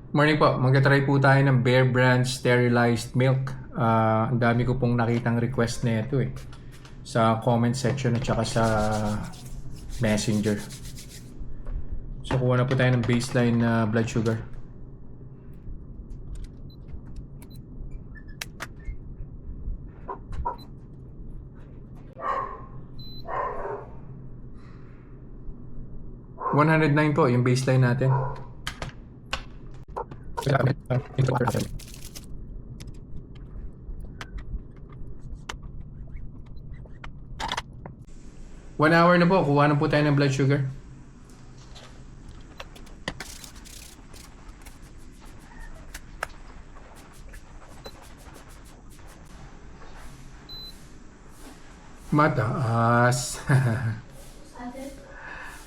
Morning po, magta-try po tayo ng Bear Brand Sterilized Milk. Ang dami ko pong nakitang request na ito sa comment section at saka sa messenger. So kuha na po tayo ng baseline na blood sugar. $109 po yung baseline natin. 1 hour na po, kuha na po tayo ng blood sugar. Mataas.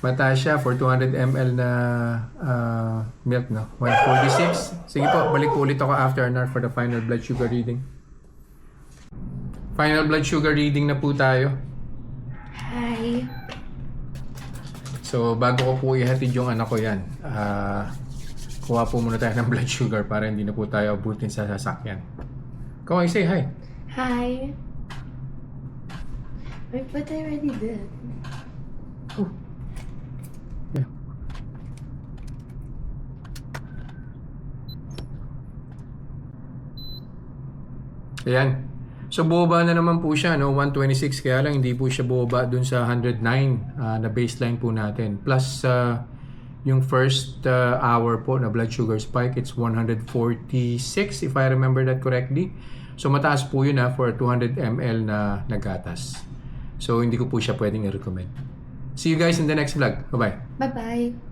Mataas siya for 200 ml na milk, no? 146. Sige po, balik po ulit ako after an hour for the final blood sugar reading. Final blood sugar reading na po tayo. Hi. So, bago ko po ihatid yung anak ko yan, kuha po muna tayo ng blood sugar para hindi na po tayo abutin sa sasakyan. Come on, say hi. Hi. Wait, but I already did. Oh. Yeah. Ayan. So, bumaba na naman po siya, no? 126, kaya lang hindi po siya bumaba dun sa 109 na baseline po natin. Plus, yung first hour po na blood sugar spike, it's 146 if I remember that correctly. So, mataas po yun for 200 ml na gatas. So, hindi ko po siya pwedeng i-recommend. See you guys in the next vlog. Bye-bye. Bye-bye.